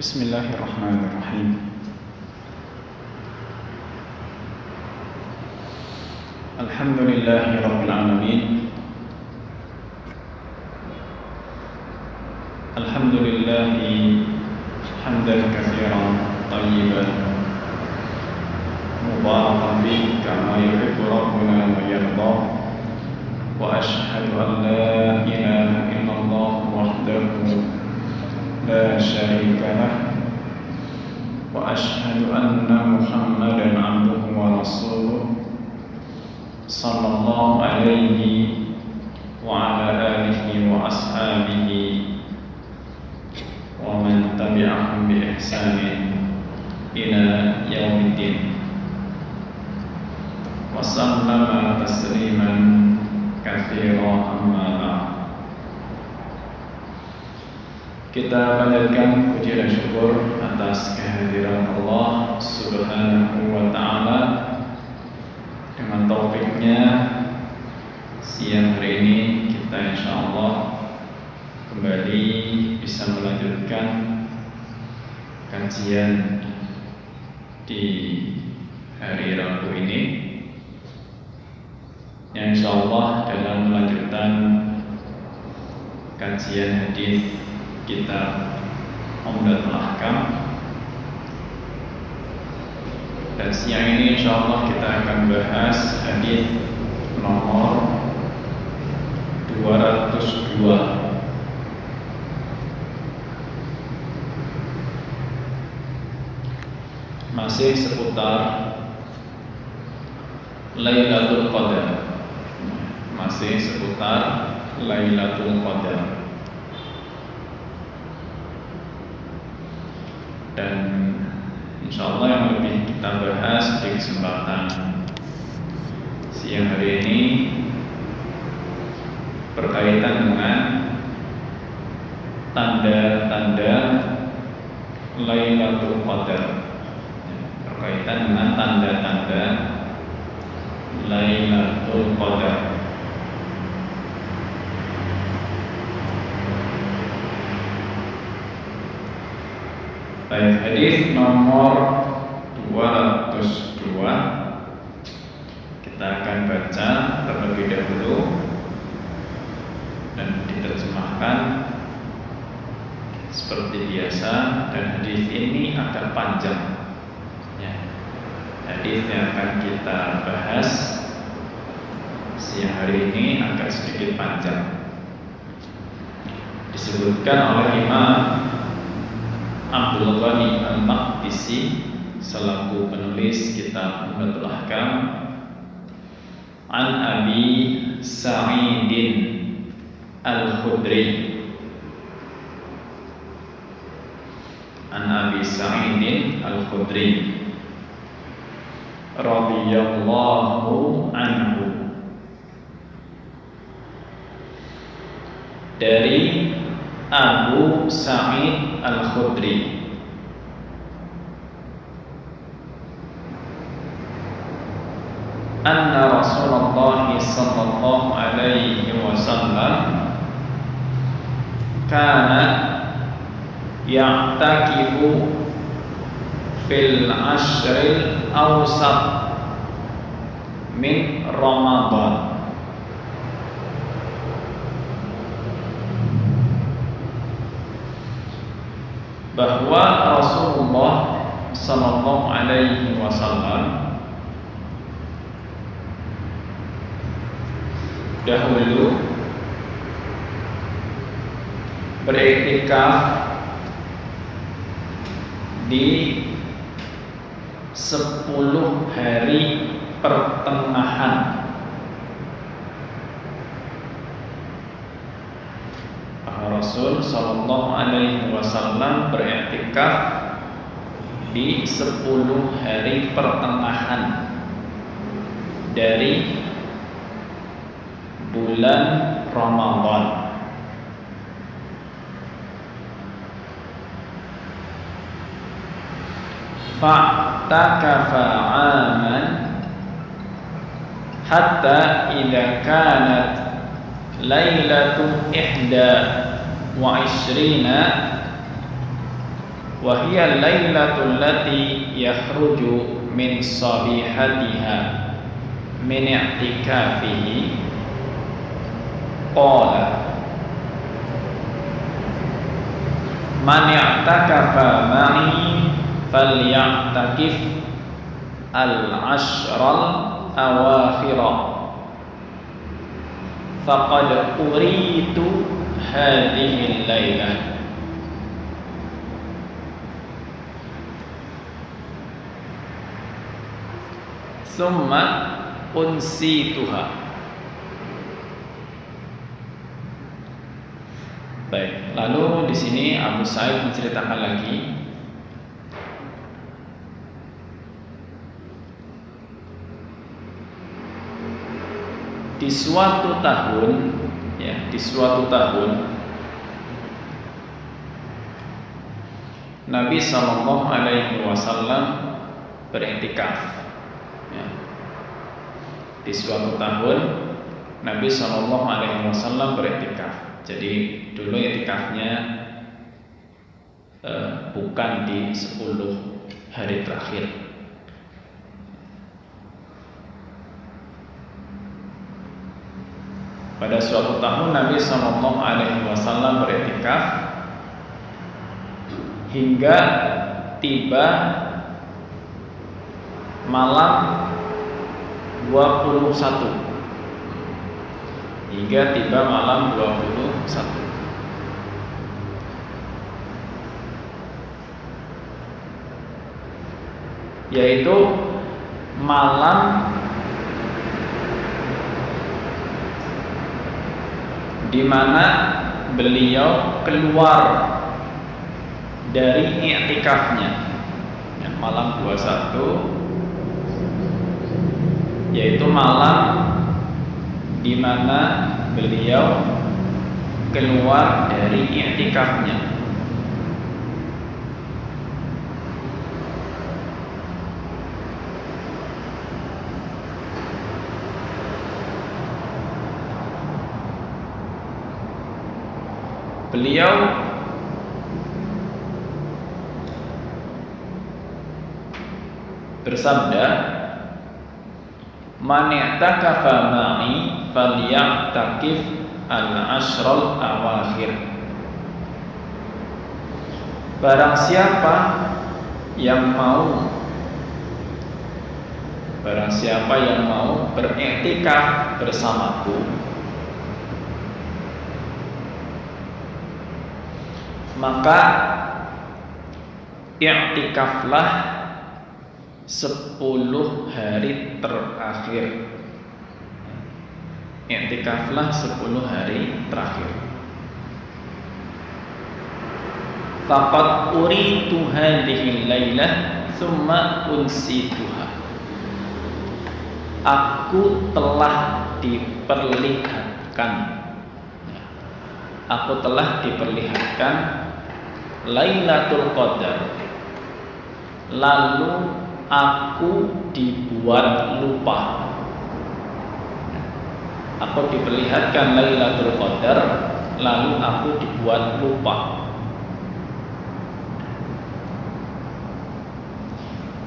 Bismillahirrahmanirrahim. Alhamdulillahi rabbil alamin. Alhamdulillahi hamdan katsiran thayyiban mubarakan fihi kama yuhibbu rabbuna wa yarda. Wa ashhadu an la ilaha illallah wahdahu la syarika lah wa ashhadu anna Muhammadan abduhu wa rasuluh sallallahu alaihi wa ala alihi wa ashabihi wa man tabi'ahum bi ihsanin ila yaumiddin wa sallama tasliman katsiran amma ba'd. Kita panjatkan puji dan syukur atas kehadiran Allah Subhanahu wa ta'ala. Dengan taufiknya siang hari ini kita insyaallah kembali bisa melanjutkan kajian di hari Rabu ini, yang insyaallah dalam melanjutkan kajian hadis kitab Umdatul Ahkam. Dan siang ini insyaallah kita akan bahas hadis nomor 202, masih seputar Lailatul Qadar. Masih seputar Lailatul Qadar. Dan insyaallah yang lebih kita bahas di kesempatan siang hari ini berkaitan dengan tanda-tanda Lailatul Qadar. Berkaitan dengan tanda-tanda Lailatul Qadar. Baik, hadis nomor 202 kita akan baca terlebih dahulu dan diterjemahkan seperti biasa. Dan hadis ini agak panjang ya. Hadis yang akan kita bahas siang hari ini agak sedikit panjang. Disebutkan oleh Imam Abdul Ghani Al-Maqdisi selaku penulis kitab Umdatul Ahkam, an Abi Sa'idin Al-Khudri, an Abi Sa'idin Al-Khudri radhiyallahu anhu, dari Abu Sa'id Al-Khudri anna Rasulullah sallallahu alaihi wasallam kana ya'takifu fil ashril awsat min Ramadan, bahwa Rasulullah sallallahu alaihi wasallam dahulu beriktikaf di 10 hari pertengahan. Rasul sallallahu alaihi wasallam beriktikaf di 10 hari pertengahan dari bulan Ramadan. Fa'takafa 'aman hatta idza kanat lailatu ihda wa ishrina wa hiya lailatul lati yakhruju min sabihatiha min i'tikafihi qala man i'takafa ma'i falya'takif al-ashral awakhira faqad uritu hadhihi al-lailah. Summa unsituha. Baik, lalu di sini Abu Sa'id menceritakan lagi di suatu tahun, ya, di suatu tahun Nabi Shallallahu Alaihi Wasallam beriktikaf. Ya. Di suatu tahun Nabi Shallallahu Alaihi Wasallam beriktikaf. Jadi dulu iktikafnya bukan di 10 hari terakhir. Pada suatu tahun Nabi Shallallahu Alaihi Wasallam beriktikaf hingga tiba malam 21. Hingga tiba malam 21. Yaitu malam di mana beliau keluar dari i'tikafnya. Malam 21 yaitu malam di mana beliau keluar dari i'tikafnya. Beliau bersabda, man i'takafa ma'i falya'takif al-ashral awakhir. Barang siapa yang mau beriktikaf bersamaku, maka i'tikaflah 10 hari terakhir. I'tikaflah 10 hari terakhir. Faqad uritu hadhihi lailah thumma unsituha. Aku telah diperlihatkan Lailatul Qadar, lalu aku dibuat lupa. Aku diperlihatkan Lailatul Qadar, lalu aku dibuat lupa.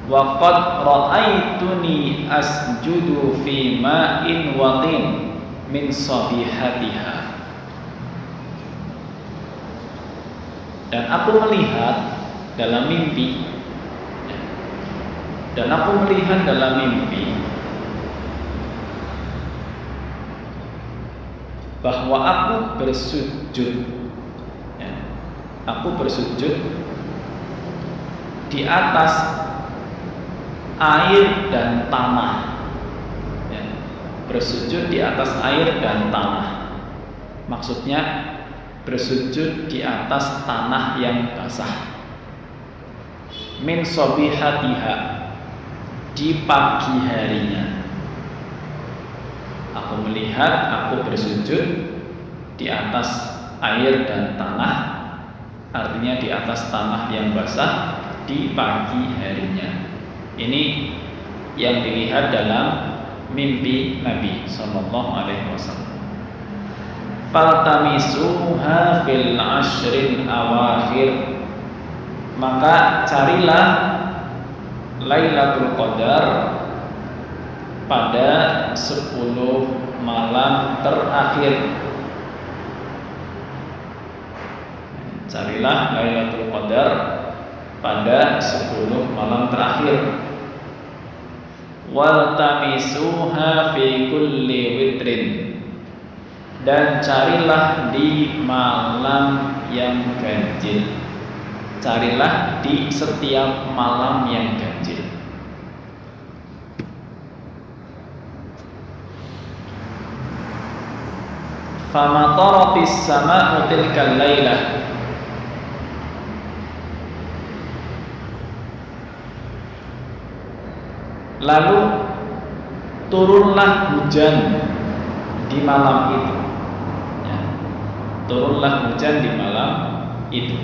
Wa qad ra'aituni asjudu fi ma'in watin min sabihatiha. Dan aku melihat dalam mimpi bahwa aku bersujud di atas air dan tanah. Bersujud di atas air dan tanah, maksudnya bersujud di atas tanah yang basah. Min sabihatiha, di pagi harinya. Aku melihat aku bersujud di atas air dan tanah, artinya di atas tanah yang basah di pagi harinya. Ini yang dilihat dalam mimpi Nabi Sallallahu Alaihi Wasallam. Faltamisuha fil ashril awakhir, Maka carilah Lailatul Qadar pada 10 malam terakhir. Carilah Lailatul Qadar pada 10 malam terakhir. Waltamisuha fi kulli witrin, dan carilah di malam yang ganjil. Carilah di setiap malam yang ganjil. Famataratis sama'u tilkal lailah, lalu turunlah hujan di malam itu. Ya, turunlah hujan di malam itu.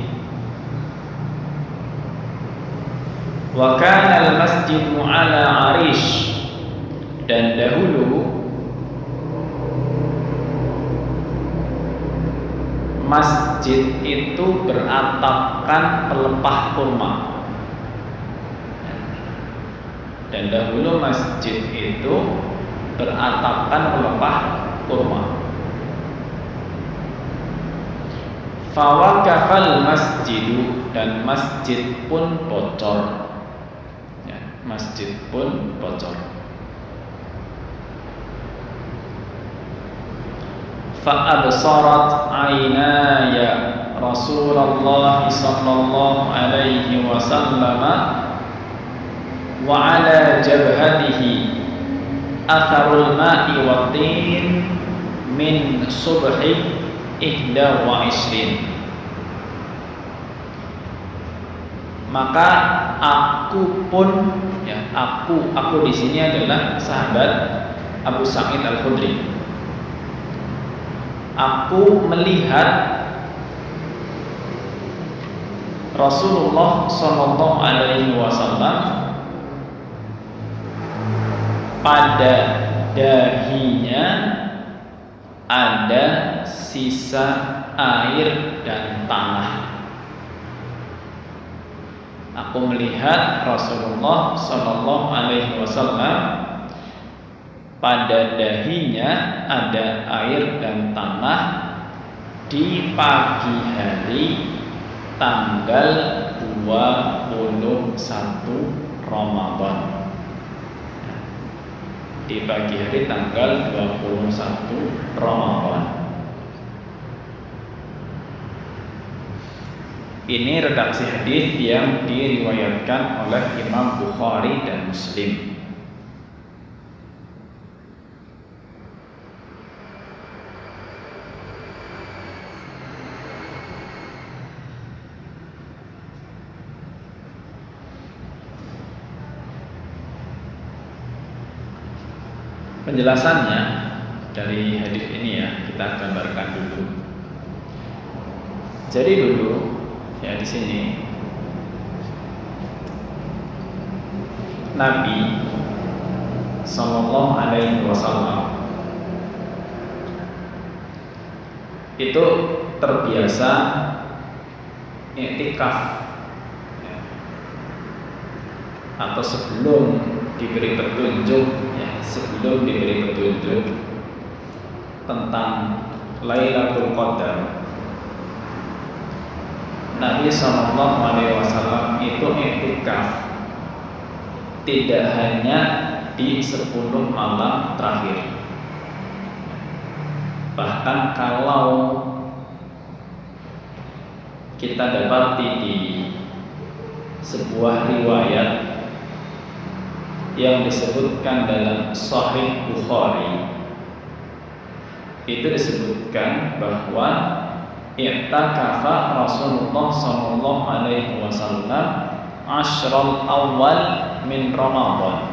Wa kana al-masjidu ala arish, dan dahulu masjid itu beratapkan pelepah kurma. Dan dahulu masjid itu beratapkan pelepah kurma. Fawakafal masjidu, dan masjid pun bocor. Ya, masjid pun bocor. Fa'absarat aynaya Rasulullah sallallahu alaihi wasallam wa ala jabhatihi atharul ma'i wa tin min subhi 21. Maka aku pun, ya, aku di sini adalah sahabat Abu Sa'id Al-Khudri. Aku melihat Rasulullah sallallahu alaihi wasallam pada dahinya ada sisa air dan tanah. Aku melihat Rasulullah sallallahu alaihi wasallam pada dahinya ada air dan tanah di pagi hari tanggal 21 Ramadan. Di pagi hari tanggal 21 Ramadan. Ini redaksi hadis yang diriwayatkan oleh Imam Bukhari dan Muslim. Penjelasannya dari hadis ini, ya, kita gambarkan dulu. Jadi dulu, ya, di sini Nabi sallallahu alaihi wasallam itu terbiasa i'tikaf, ya, atau sebelum diberi petunjuk, ya, sebelum diberi petunjuk tentang Lailatul Qadar, Nabi sallallahu alaihi wasallam itu i'tikaf tidak hanya di 10 malam terakhir. Bahkan kalau kita dapati di sebuah riwayat yang disebutkan dalam Sahih Bukhari, itu disebutkan bahwa i'takafa Rasulullah sallallahu alaihi wasallam asyrul awal min Ramadan.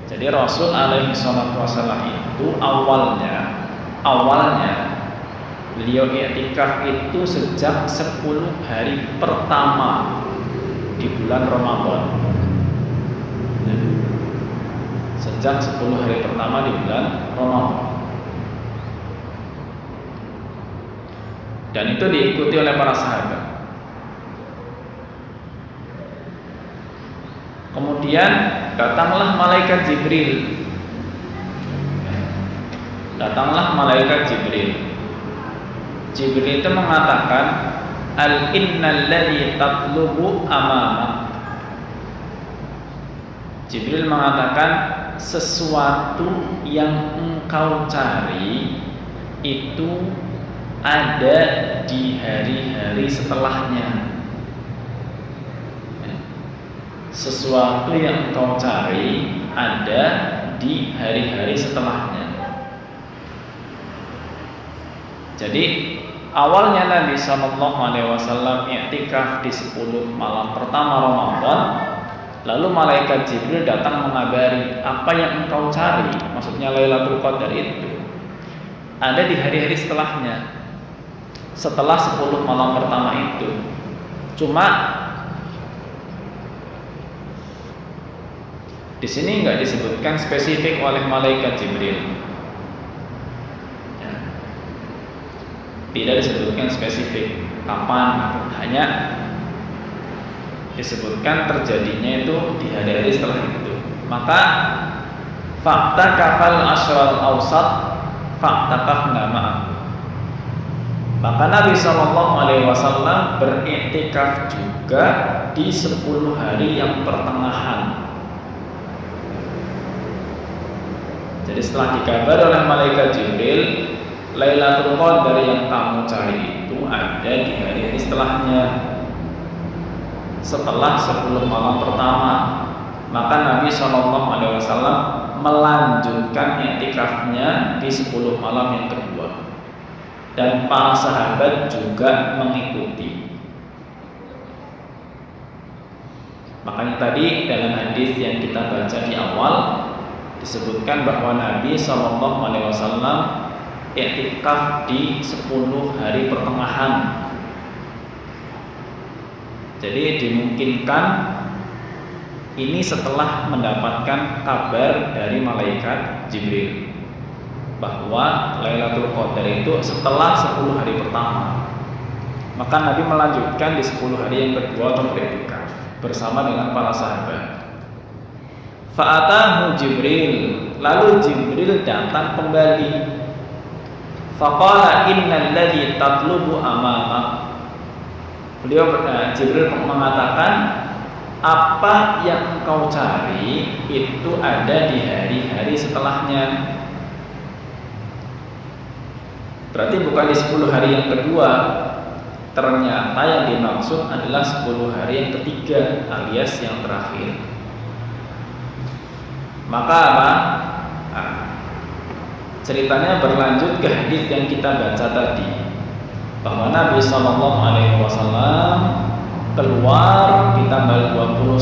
Jadi Rasul alaihi salatu wasallam itu awalnya beliau i'tikaf itu sejak 10 hari pertama di bulan Ramadan. Sejak 10 hari pertama di bulan Ramadan. Dan itu diikuti oleh para sahabat. Kemudian datanglah malaikat Jibril. Datanglah malaikat Jibril. Jibril itu mengatakan, al innal ladzi tatlubu amamak. Jibril mengatakan, sesuatu yang engkau cari itu ada di hari-hari setelahnya. Sesuatu yang engkau cari ada di hari-hari setelahnya. Jadi awalnya Nabi SAW i'tikaf di 10 malam pertama Ramadan, lalu malaikat Jibril datang mengabari apa yang engkau cari, maksudnya Lailatul Qadar itu ada di hari-hari setelahnya, setelah 10 malam pertama itu. Cuma di sini nggak disebutkan spesifik oleh malaikat Jibril. Tidak disebutkan spesifik kapan, hanya disebutkan terjadinya itu di hari-hari setelah itu. Maka fakta kafal asyral awsat fakta kafna ma'ahu. Maka Nabi SAW beriktikaf juga di 10 hari yang pertengahan. Jadi setelah dikabar oleh malaikat Jibril, Lailatul Qadar yang kamu cari itu ada di hari-hari setelahnya, setelah 10 malam pertama. Maka Nabi SAW melanjutkan i'tikafnya di 10 malam yang kedua, dan para sahabat juga mengikuti. Makanya tadi dalam hadis yang kita baca di awal disebutkan bahwa Nabi SAW i'tikaf di 10 hari pertengahan. Jadi dimungkinkan ini setelah mendapatkan kabar dari malaikat Jibril bahwa Lailatul Qadar itu setelah 10 hari pertama. Maka Nabi melanjutkan di 10 hari yang kedua untuk i'tikaf bersama dengan para sahabat. Fa'atahu Jibril, lalu Jibril datang kembali. Faqala innal ladzi tatlubu amamak. Beliau Jibril mengatakan, apa yang engkau cari itu ada di hari-hari setelahnya. Berarti bukan di 10 hari yang kedua. Ternyata yang dimaksud adalah 10 hari yang ketiga, alias yang terakhir. Maka apa? Ceritanya berlanjut ke hadis yang kita baca tadi, bahwa Nabi SAW keluar di tanggal 21,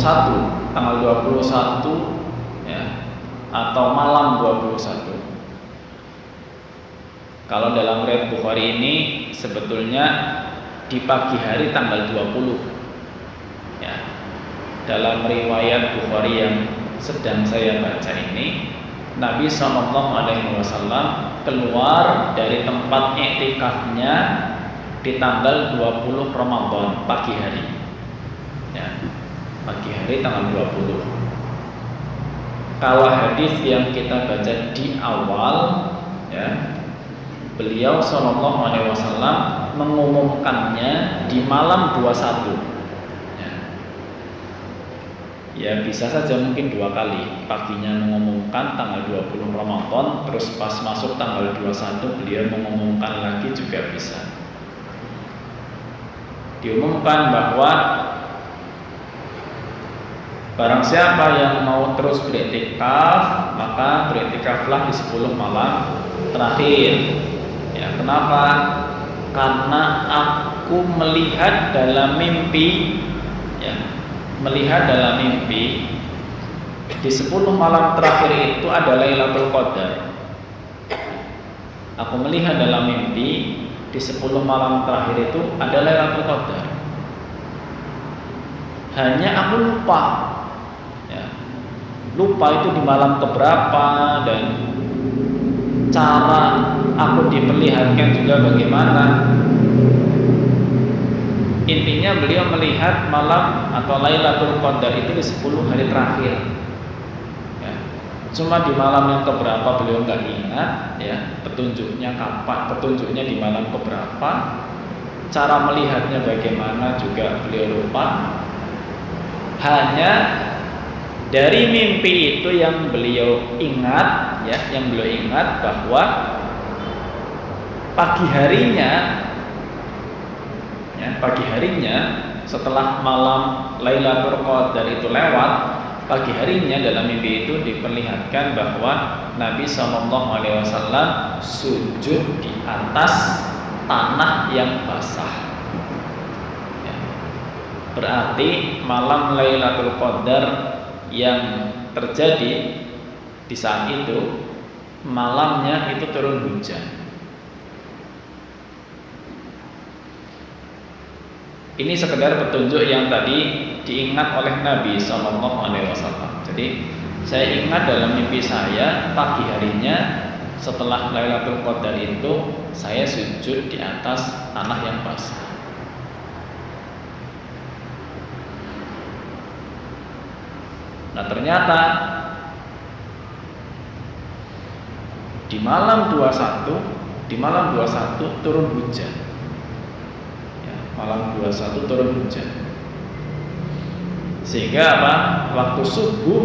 ya, atau malam 21. Kalau dalam riwayat Bukhari ini sebetulnya di pagi hari tanggal 20. Ya. Dalam riwayat Bukhari yang sedang saya baca ini, Nabi SAW keluar dari tempat i'tikafnya di tanggal 20 Ramadan pagi hari. Ya, pagi hari tanggal 20. Kalau hadis yang kita baca di awal, ya, beliau SAW mengumumkannya di malam 21. Ya bisa saja mungkin 2 kali. Paginya mengumumkan tanggal 20 Ramadan, terus pas masuk tanggal 21 beliau mengumumkan lagi juga bisa. Diumumkan bahwa barang siapa yang mau terus beriktikaf, maka beriktikaflah di 10 malam terakhir. Ya, kenapa? Karena aku melihat dalam mimpi, ya, melihat dalam mimpi di 10 malam terakhir itu ada Lailatul Qadar. Aku melihat dalam mimpi di 10 malam terakhir itu ada Lailatul Qadar. Hanya aku lupa, ya, lupa itu di malam keberapa dan cara aku diperlihatkan juga bagaimana. Intinya intinya beliau melihat malam atau Lailatul Qadar itu di 10 hari terakhir. Ya. Cuma di malam yang keberapa beliau nggak ingat, ya, petunjuknya kapan, petunjuknya di malam keberapa, cara melihatnya bagaimana juga beliau lupa. Hanya dari mimpi itu yang beliau ingat, ya, yang beliau ingat bahwa pagi harinya setelah malam Lailatul Qadar itu lewat, pagi harinya dalam mimpi itu diperlihatkan bahwa Nabi SAW sujud di atas tanah yang basah. Ya. Berarti malam Lailatul Qadar yang terjadi di saat itu, malamnya itu turun hujan. Ini sekedar petunjuk yang tadi diingat oleh Nabi SAW. Jadi saya ingat dalam mimpi saya pagi harinya setelah Lailatul Qadar itu saya sujud di atas tanah yang basah. Nah ternyata di malam 21 turun hujan. Malam 21 turun hujan. Sehingga apa? Waktu subuh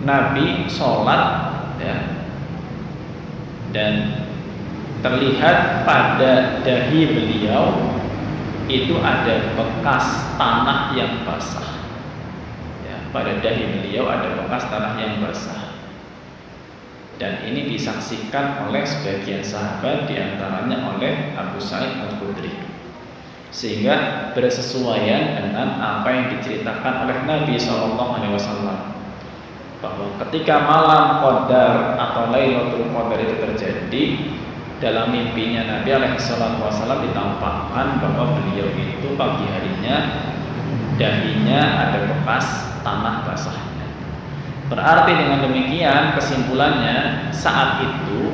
Nabi sholat, ya, dan terlihat pada dahi beliau itu ada bekas tanah yang basah. Ya, pada dahi beliau ada bekas tanah yang basah. Dan ini disaksikan oleh sebagian sahabat, diantaranya oleh Abu Sa'id Al-Khudri, sehingga bersesuaian dengan apa yang diceritakan oleh Nabi SAW, bahwa ketika malam Qadar atau Lailatul Qadar itu terjadi, dalam mimpinya Nabi SAW ditampakkan bahwa beliau itu pagi harinya dahinya ada bekas tanah basah. Berarti dengan demikian kesimpulannya saat itu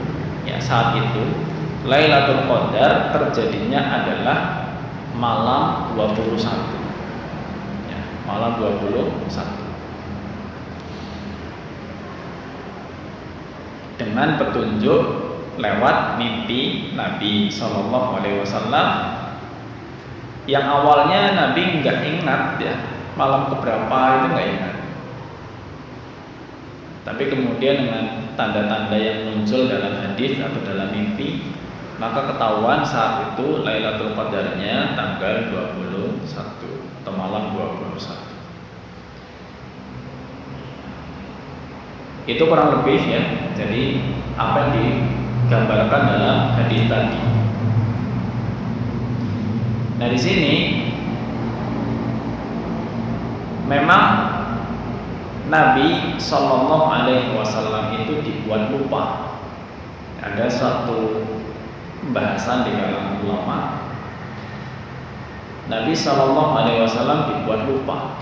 Lailatul Qadar terjadinya adalah malam 21. Ya, malam 21. Dengan petunjuk lewat mimpi Nabi SAW yang awalnya Nabi nggak ingat, ya, malam keberapa itu nggak ingat. Tapi kemudian dengan tanda-tanda yang muncul dalam hadis atau dalam mimpi, maka ketahuan saat itu Lailatul Qadarnya tanggal 21 atau malam 21. Itu kurang lebih, ya. Jadi apa yang digambarkan dalam hadis tadi. Nah di sini memang Nabi SAW itu dibuat lupa. Ada satu pembahasan di kalangan ulama, Nabi SAW dibuat lupa.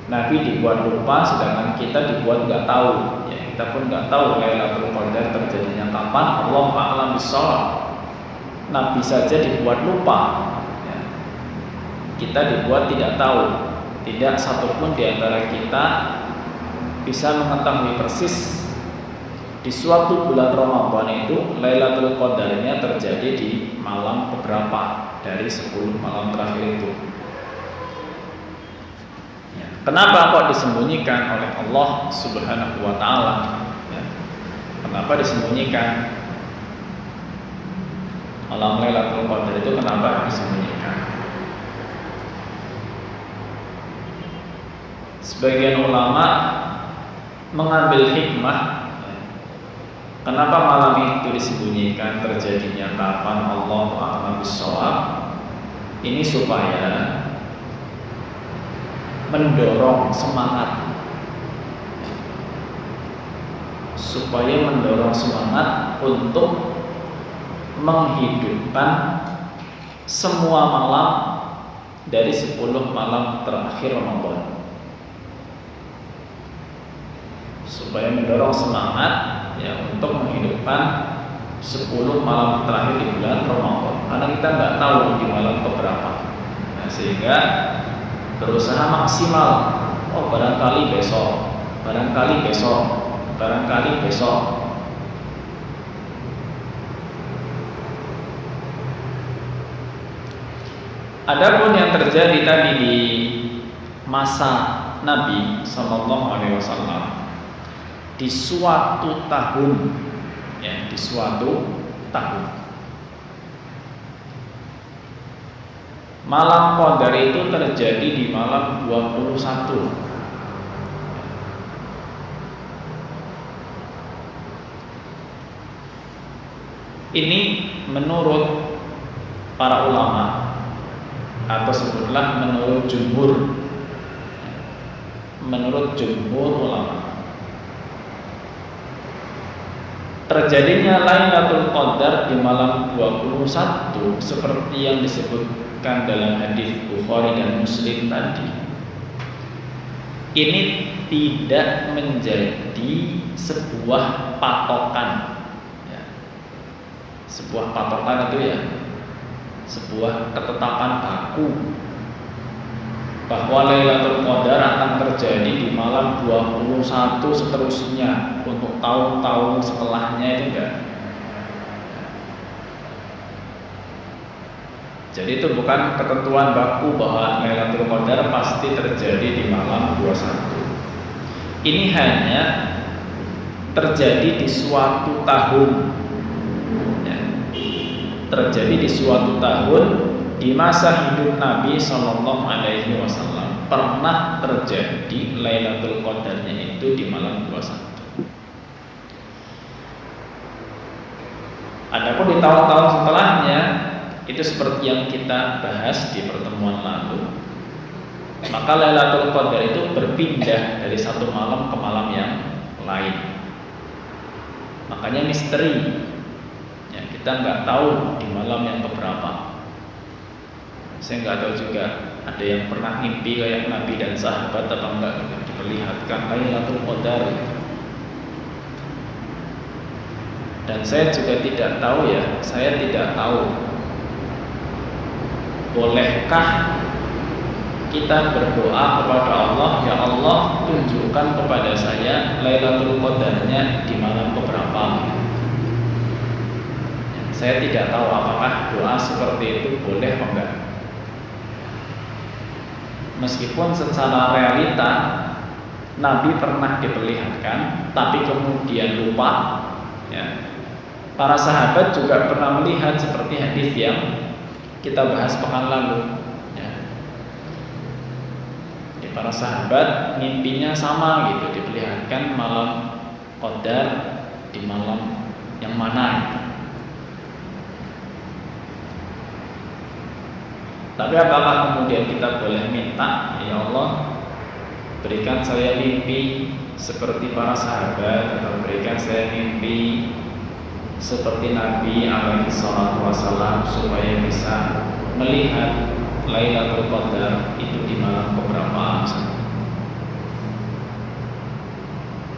Nabi dibuat lupa, sedangkan kita dibuat nggak tahu. Ya, kita pun nggak tahu Lailatul Qadar terjadinya kapan. Allahu a'lam bishawab. Nabi saja dibuat lupa. Ya. Kita dibuat tidak tahu. Tidak satupun di antara kita bisa mengetahui persis di suatu bulan Ramadan itu Lailatul Qadarnya terjadi di malam keberapa dari 10 malam terakhir itu. Ya. Kenapa kok disembunyikan oleh Allah Subhanahu wa Ta'ala? Ya. Kenapa disembunyikan? Malam Lailatul Qadar itu kenapa disembunyikan? Sebagian ulama mengambil hikmah, kenapa malam itu disembunyikan, terjadinya kapan, Allahu a'lam bishawab. Ini supaya mendorong semangat, untuk menghidupkan semua malam dari 10 malam terakhir Ramadan. Supaya mendorong semangat, ya, untuk menghidupkan 10 malam terakhir di bulan Ramadan. Karena kita nggak tahu di malam keberapa. Nah, sehingga berusaha maksimal. Oh, barangkali besok, barangkali besok, barangkali besok. Adapun yang terjadi tadi di masa Nabi Sallallahu Alaihi Wasallam di suatu tahun, ya, di suatu tahun, malam Qadar itu terjadi di malam 21. Ini menurut para ulama, atau sebutlah menurut jumhur ulama, terjadinya Lailatul Qadar di malam 21 seperti yang disebutkan dalam hadis Bukhari dan Muslim tadi, ini tidak menjadi sebuah patokan, ya. Sebuah patokan itu ya sebuah ketetapan baku bahwa Lailatul Qadar akan terjadi di malam 21 seterusnya untuk tahun-tahun setelahnya, itu enggak. Jadi itu bukan ketentuan baku bahwa Lailatul Qadar pasti terjadi di malam 21. Ini hanya terjadi di suatu tahun, ya. Terjadi di suatu tahun. Di masa hidup Nabi Sallallahu Alaihi Wasallam pernah terjadi Lailatul Qadarnya itu di malam 21. Adapun di tahun-tahun setelahnya, itu seperti yang kita bahas di pertemuan lalu, maka Lailatul Qadar itu berpindah dari satu malam ke malam yang lain. Makanya misteri, ya, kita nggak tahu di malam yang keberapa. Saya nggak tahu juga ada yang pernah mimpi kayak Nabi dan sahabat atau enggak, diperlihatkan Lailatul Qadar. Dan saya juga tidak tahu, ya, saya tidak tahu bolehkah kita berdoa kepada Allah, ya Allah tunjukkan kepada saya Lailatul Qadarnya di malam keberapa. Saya tidak tahu apakah doa seperti itu boleh atau enggak. Meskipun secara realita Nabi pernah diperlihatkan, tapi kemudian lupa, ya. Para sahabat juga pernah melihat seperti hadis yang kita bahas pekan lalu, ya. Jadi para sahabat mimpinya sama gitu, diperlihatkan malam Qadar di malam yang mana. Tapi apakah kemudian kita boleh minta, ya Allah berikan saya mimpi seperti para sahabat, atau berikan saya mimpi seperti Nabi alaihi salatu wasallam supaya bisa melihat Lailatul Qadar itu di malam keberapa?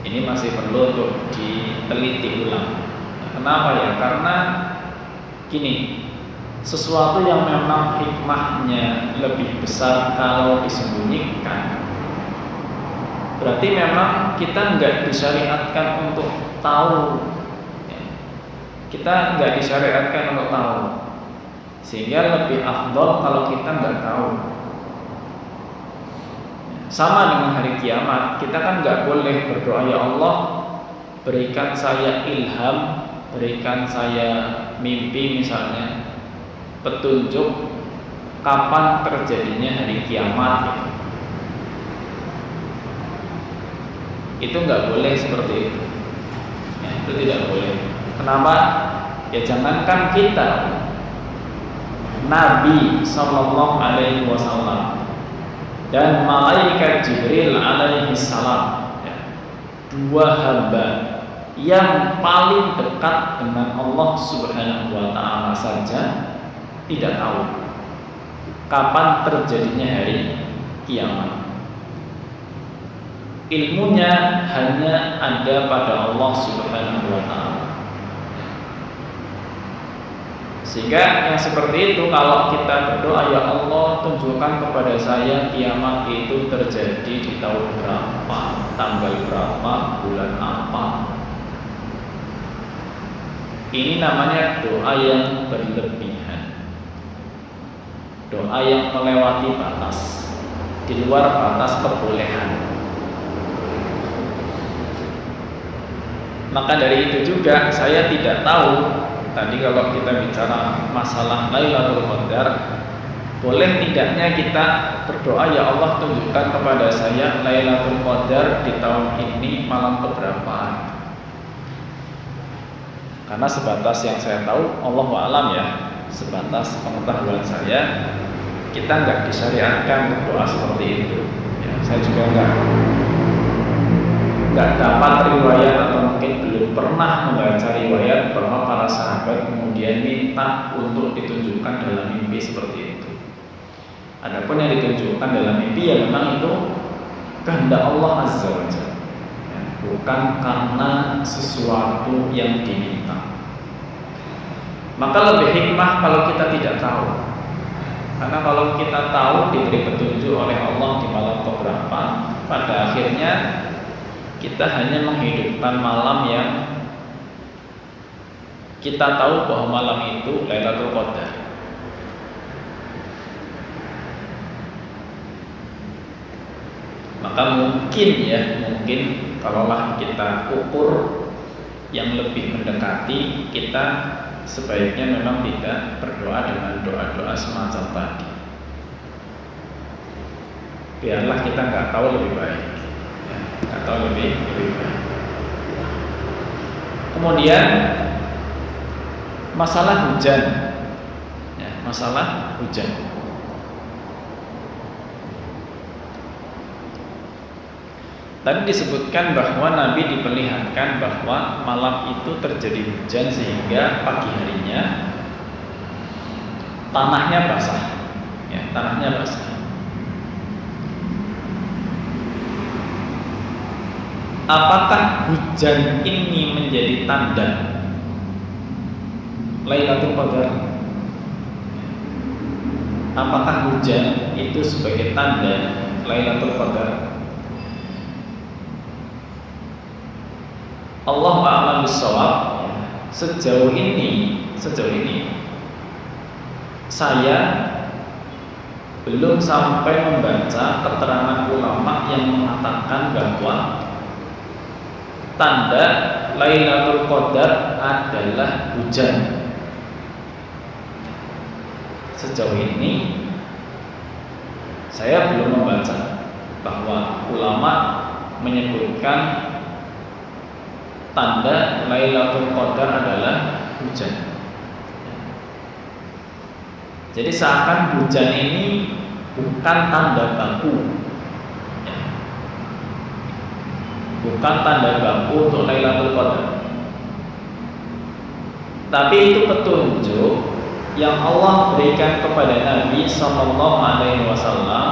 Ini masih perlu untuk diteliti ulang. Kenapa ya? Karena gini, sesuatu yang memang hikmahnya lebih besar kalau disembunyikan, berarti memang kita nggak disyariatkan untuk tahu, ya. Kita nggak disyariatkan untuk tahu, sehingga lebih afdol kalau kita nggak tahu. Sama dengan hari kiamat, kita kan nggak boleh berdoa, ya Allah berikan saya ilham, berikan saya mimpi misalnya, petunjuk kapan terjadinya hari kiamat, gitu. Itu nggak boleh seperti itu, ya, itu tidak boleh. Kenapa? Ya jangankan kita, Nabi Sallallahu Alaihi Wasallam dan malaikat Jibril alaihi salam, ya, dua hamba yang paling dekat dengan Allah Subhanahu wa Ta'ala saja tidak tahu kapan terjadinya hari kiamat. Ilmunya hanya ada pada Allah Subhanahu wa Ta'ala. Sehingga yang seperti itu kalau kita berdoa, ya Allah tunjukkan kepada saya kiamat itu terjadi di tahun berapa, tanggal berapa, bulan apa. Ini namanya doa yang berlebihan, doa yang melewati batas, di luar batas kebolehan. Maka dari itu juga saya tidak tahu, tadi kalau kita bicara masalah Lailatul Qadar, boleh tidaknya kita berdoa, ya Allah tunjukkan kepada saya Lailatul Qadar di tahun ini malam keberapa. Karena sebatas yang saya tahu, Allahu a'lam ya, sebatas pengetahuan saya, kita nggak disyariatkan berdoa seperti itu. Ya, saya juga nggak dapat riwayat atau mungkin belum pernah membaca riwayat bahwa para sahabat kemudian minta untuk ditunjukkan dalam mimpi seperti itu. Adapun yang ditunjukkan dalam mimpi ya memang itu kehendak Allah Azza wa Jalla, ya, bukan karena sesuatu yang diminta. Maka lebih hikmah kalau kita tidak tahu. Karena kalau kita tahu diberi petunjuk oleh Allah di malam keberapa, pada akhirnya kita hanya menghidupkan malam yang kita tahu bahwa malam itu Lailatul Qadar. Maka mungkin kalaulah kita ukur yang lebih mendekati, kita sebaiknya memang tidak berdoa dengan doa-doa semacam tadi. Biarlah kita nggak tahu lebih baik. Atau lebih baik. Kemudian masalah hujan, ya, masalah hujan. Tadi disebutkan bahwa Nabi diperlihatkan bahwa malam itu terjadi hujan sehingga pagi harinya tanahnya basah, ya, tanahnya basah. Apakah hujan ini menjadi tanda Lailatul Qadar? Apakah hujan itu sebagai tanda Lailatul Qadar? Allah a'lam bishawab. Sejauh ini saya belum sampai membaca keterangan ulama yang mengatakan bahwa tanda Lailatul Qadar adalah hujan. Sejauh ini saya belum membaca bahwa ulama menyebutkan tanda Lailatul Qadar adalah hujan. Jadi seakan hujan ini bukan tanda baku, bukan tanda baku untuk Lailatul Qadar, tapi itu petunjuk yang Allah berikan kepada Nabi Sallallahu Alaihi Wasallam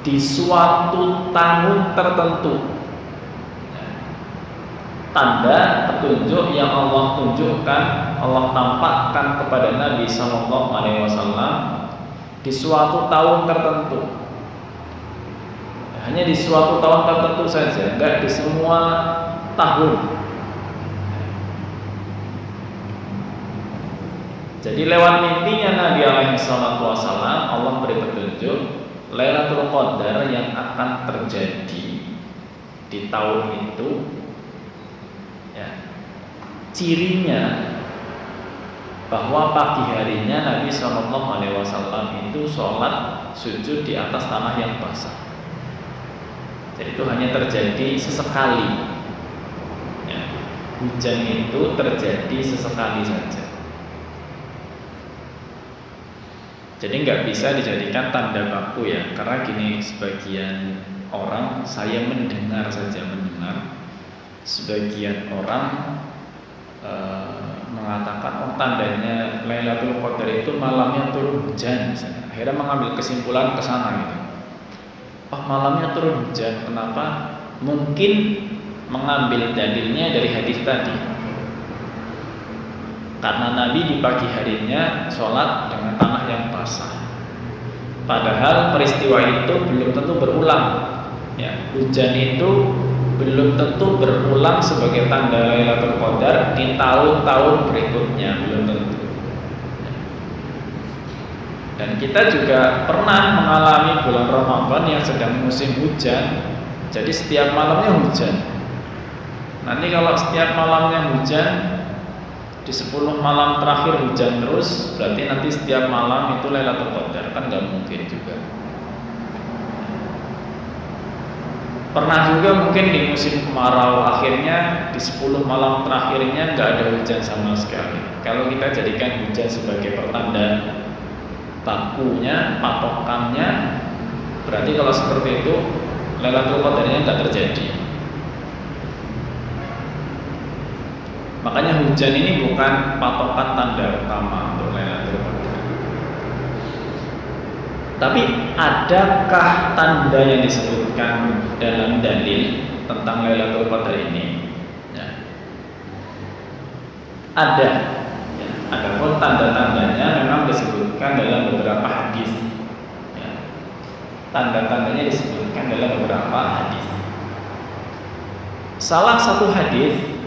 di suatu tahun tertentu. Tanda petunjuk yang Allah tunjukkan, Allah tampakkan kepada Nabi Sallallahu Alaihi Wasallam di suatu tahun tertentu. Hanya di suatu tahun tertentu saja, enggak di semua tahun. Jadi lewat mimpinya Nabi alaihi salatu wasallam, Allah beri petunjuk Lailatul Qadar yang akan terjadi di tahun itu, ya, cirinya bahwa pagi harinya Nabi Sallallahu Alaihi Wasallam itu sholat sujud di atas tanah yang basah. Jadi itu hanya terjadi sesekali, ya. Hujan itu terjadi sesekali saja. Jadi nggak bisa dijadikan tanda baku ya, karena gini, sebagian orang, saya mendengar saja, sebagian orang mengatakan oh tandanya Lailatul Qadar itu malamnya turun hujan, misalnya. Akhirnya mengambil kesimpulan ke sana gitu. Oh malamnya turun hujan, kenapa? Mungkin mengambil dalilnya dari hadis tadi. Karena Nabi di pagi harinya sholat dengan tanah yang basah. Padahal peristiwa itu belum tentu berulang. Ya, hujan itu belum tentu berulang sebagai tanda Lailatul Qadar di tahun-tahun berikutnya, belum tentu. Dan kita juga pernah mengalami bulan Ramadan yang sedang musim hujan. Jadi setiap malamnya hujan. Nanti kalau setiap malamnya hujan, di 10 malam terakhir hujan terus, berarti nanti setiap malam itu Lailatul Qadar, kan nggak mungkin juga. Pernah juga mungkin di musim kemarau akhirnya di 10 malam terakhirnya nggak ada hujan sama sekali. Kalau kita jadikan hujan sebagai pertanda bakunya, patokannya, berarti kalau seperti itu Lailatul Qadarnya nggak terjadi. Makanya hujan ini bukan patokan tanda utama untuk Lailatul Qadar. Tapi adakah tanda yang disebutkan dalam dalil tentang Lailatul Qadar ini? Ya. Ada. Ya. Adapun tanda-tandanya memang disebutkan dalam beberapa hadis. Ya. Tanda-tandanya disebutkan dalam beberapa hadis. Salah satu hadis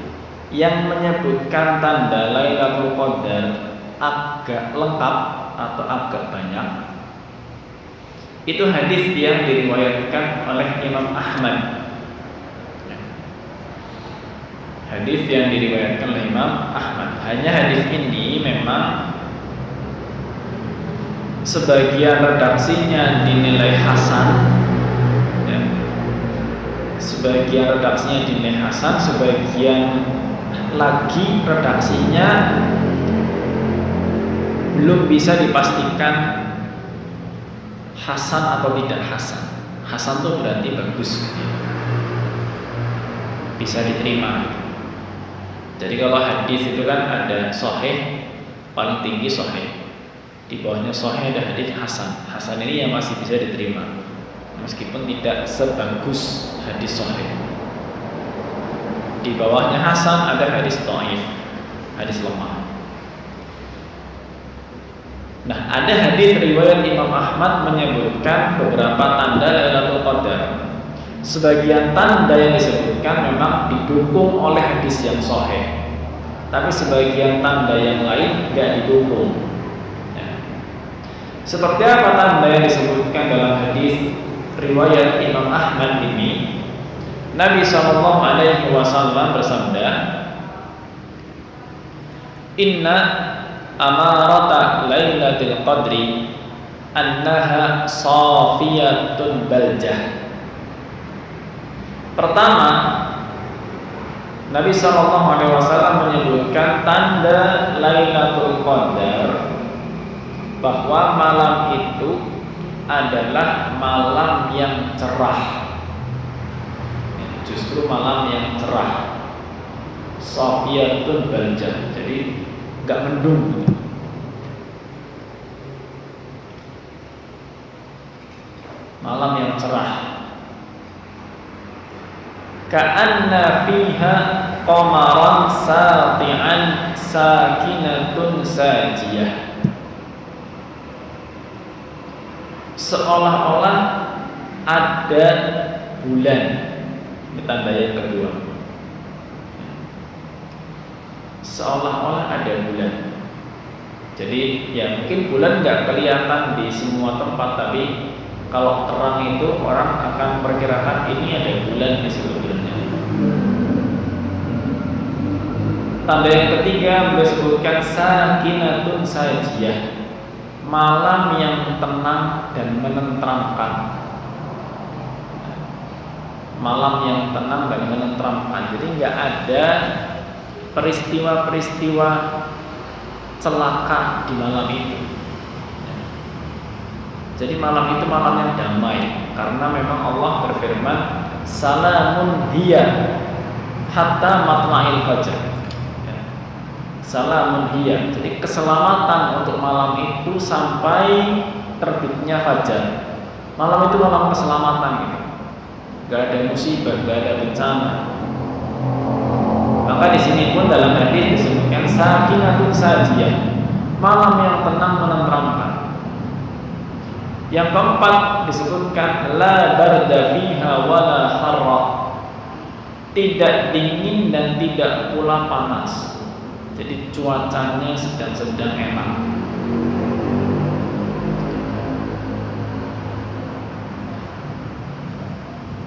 yang menyebutkan tanda Lailatul Qadar agak lengkap atau agak banyak, itu hadis yang diriwayatkan oleh Imam Ahmad. Hadis yang diriwayatkan oleh Imam Ahmad. Hanya hadis ini memang sebagian redaksinya dinilai hasan, ya. Sebagian redaksinya dinilai hasan, sebagian lagi redaksinya belum bisa dipastikan hasan atau tidak hasan. Hasan itu berarti bagus, bisa diterima. Jadi kalau hadis itu kan ada sahih, paling tinggi sahih, di bawahnya sahih ada hadis hasan. Hasan ini yang masih bisa diterima meskipun tidak sebagus hadis sahih. Di bawahnya hasan ada hadis dhaif, hadis lemah. Nah, ada hadis riwayat Imam Ahmad menyebutkan beberapa tanda Lailatul Qadar. Sebagian tanda yang disebutkan memang didukung oleh hadis yang sahih, tapi sebagian tanda yang lain tidak didukung. Ya. Seperti apa tanda yang disebutkan dalam hadis riwayat Imam Ahmad ini? Nabi SAW bersabda, Inna amarata Lailatul Qadri annaha safiyatun baljah. Pertama, Nabi SAW menyebutkan tanda Lailatul Qadar bahwa malam itu adalah malam yang cerah. Justru malam yang cerah, safiyatun baljah, jadi nggak mendung. Malam yang cerah. Ka'anna fiha qamaran sati'an sakinatun sajiyah. Seolah-olah ada bulan. Ini tanda yang kedua. Seolah-olah ada bulan. Jadi ya mungkin bulan nggak kelihatan di semua tempat, tapi kalau terang itu orang akan perkirakan ini ada bulan di sebelumnya. Tanda yang ketiga disebutkan sakinatun sajiyah, malam yang tenang dan menenteramkan. Malam yang tenang dan menenteramkan. Jadi nggak ada peristiwa-peristiwa celaka di malam itu. Jadi malam itu malam yang damai, karena memang Allah berfirman, salamun hiya hatta matla'il fajar. Salamun hiya. Jadi keselamatan untuk malam itu sampai terbitnya fajar. Malam itu malam keselamatan gitu. Gak ada musibah, gak ada bencana. Maka di sini pun dalam hadis disebutkan sakinatun sajiyah, malam yang tenang menenteramkan. Yang keempat disebutkan la barda fiha wala harra, tidak dingin dan tidak pula panas. Jadi cuacanya sedang-sedang enak.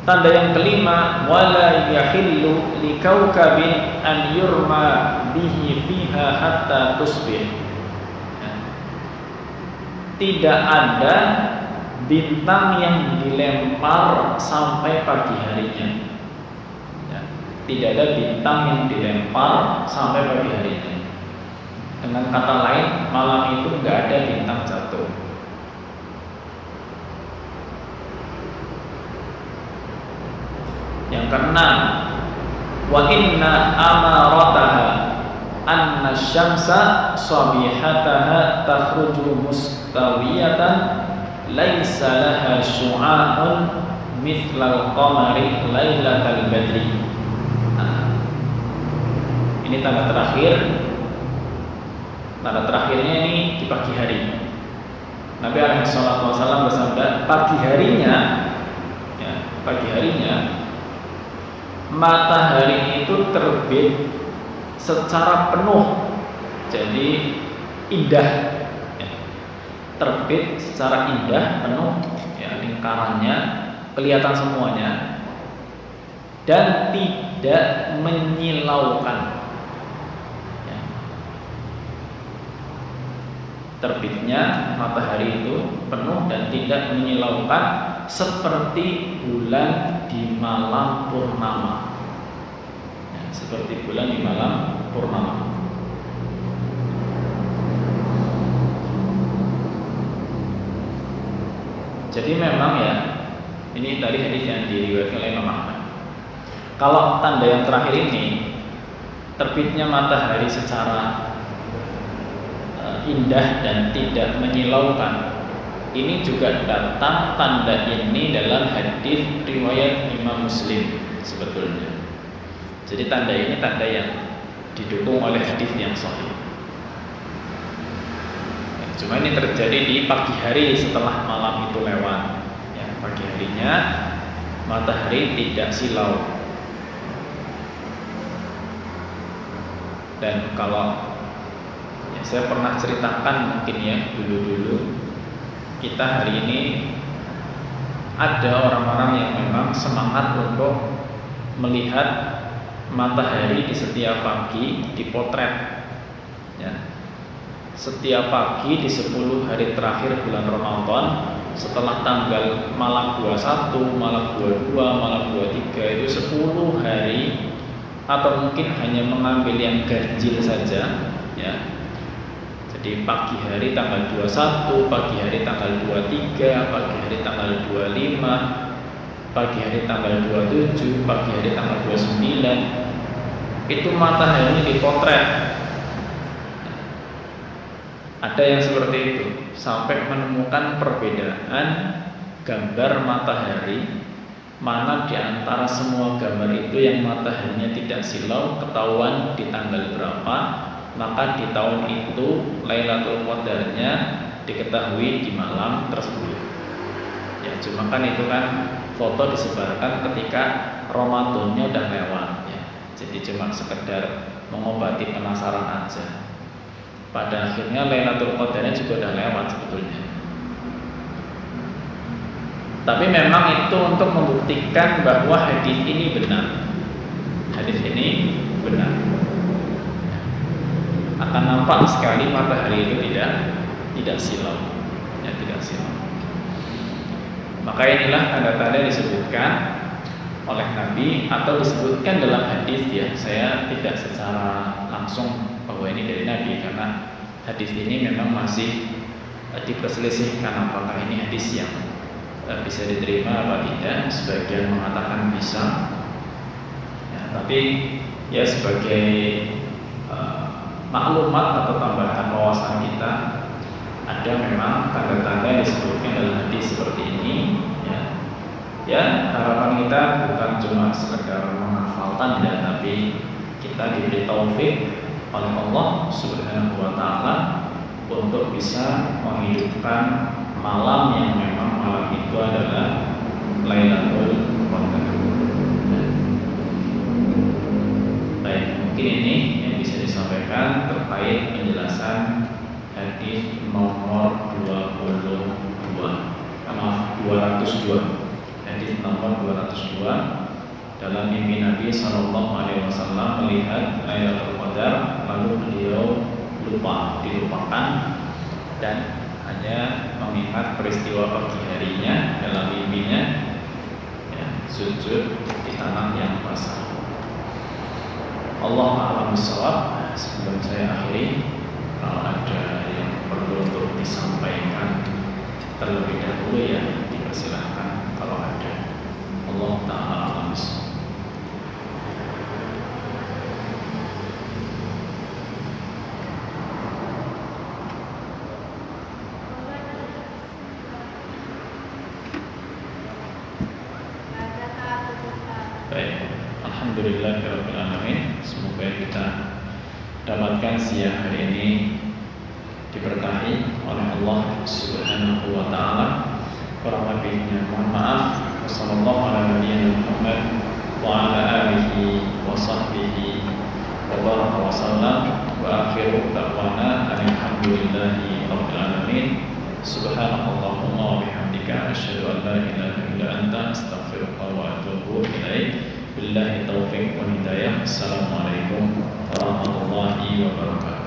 Tanda yang kelima, wala yahillu likaukabin an yurma bihi fiha hatta tusbih. Tidak ada bintang yang dilempar sampai pagi harinya. Tidak ada bintang yang dilempar sampai pagi harinya. Dengan kata lain, malam itu nggak ada bintang jatuh. Yang keenam, wa inna amarataha anna syamsa sabihataha takhruju mustawiyatan laisa laha syu'a'un mithlal qamari lailatal badri. Ini tanda terakhir. Tanda terakhirnya ini di pagi hari. Nabi SAW bersabda, pagi harinya, pagi harinya matahari itu terbit secara penuh, jadi indah, terbit secara indah, penuh, lingkarannya kelihatan semuanya, dan tidak menyilaukan. Terbitnya matahari itu penuh dan tidak menyilaukan, seperti bulan di malam purnama. Seperti bulan di malam purnama. Jadi memang ini tadi hadis yang diriwayatkan oleh Imam Ahmad. Kalau tanda yang terakhir ini, terbitnya matahari secara indah dan tidak menyilaukan, ini juga datang tanda ini dalam hadis riwayat Imam Muslim sebetulnya. Jadi tanda ini tanda yang didukung oleh hadis yang sahih. Cuma ini terjadi di pagi hari setelah malam itu lewat. Pagi harinya matahari tidak silau. Dan kalau saya pernah ceritakan mungkin dulu kita hari ini ada orang-orang yang memang semangat untuk melihat matahari di setiap pagi dipotret. Setiap pagi di 10 hari terakhir bulan Ramadan, setelah tanggal malam 21, malam 22, malam 23, itu 10 hari, atau mungkin hanya mengambil yang ganjil saja, Jadi pagi hari tanggal 21, pagi hari tanggal 23, pagi hari tanggal 25, pagi hari tanggal 27, pagi hari tanggal 29, itu matahari dipotret. Ada yang seperti itu, sampai menemukan perbedaan gambar matahari, mana di antara semua gambar itu yang mataharinya tidak silau, ketahuan di tanggal berapa, maka di tahun itu Lailatul Qadarnya diketahui di malam tersebut. Cuma kan itu kan foto disebarkan ketika Ramadannya udah lewat, Jadi cuma sekedar mengobati penasaran aja. Pada akhirnya Lailatul Qadarnya juga udah lewat sebetulnya. Tapi memang itu untuk membuktikan bahwa hadis ini benar. Hadis ini benar. Akan nampak sekali matahari itu tidak silau, tidak silau. Maka inilah tanda-tanda disebutkan oleh Nabi atau disebutkan dalam hadis, Saya tidak secara langsung bahwa ini dari Nabi, karena hadis ini memang masih diperselisihkan apakah ini hadis yang bisa diterima atau tidak. Sebagian mengatakan bisa, tapi sebagai maklumat atau tambahan wawasan kita, ada memang tanda-tanda yang disebutkan dalam hadis seperti ini. Harapan kita bukan cuma sekedar menghafalkan, tapi kita diberi taufik oleh Allah Subhanahu wa taala untuk bisa menghidupkan malam yang memang malam itu adalah Lailatul Qadar. Baik, mungkin ini yang bisa disampaikan terkait penjelasan hadis nomor 202. Hadis nomor 202, dalam mimpi Nabi SAW melihat Lailatul Qadar, lalu beliau dilupakan dan hanya mengingat peristiwa pagi harinya dalam mimpinya, ya, sujud di tanah yang basah. Allah a'lam bishawab. Sebelum saya akhiri, kalau ada yang perlu untuk disampaikan terlebih dahulu ya dipersilahkan kalau ada. Allah ta'ala a'lam bishawab. Baik, alhamdulillahirabbil alamin. Semoga kita dapatkan siang hari ini diberkahi oleh Allah Subhanahu wa taala. Kurang lebihnya mohon maaf. Wassallallahu ala nabiyyina Muhammad wa ala alihi wa sahbihi wa baraka wa sallam wa akhiru da'wana alhamdulillahi rabbil alamin. Subhanallahumma wa bihamdika asyhadu an la ilaha illa anta astaghfiruka wa atubu ilaik. Billahi taufiq wa hidayah. Assalamualaikum warahmatullahi wabarakatuh.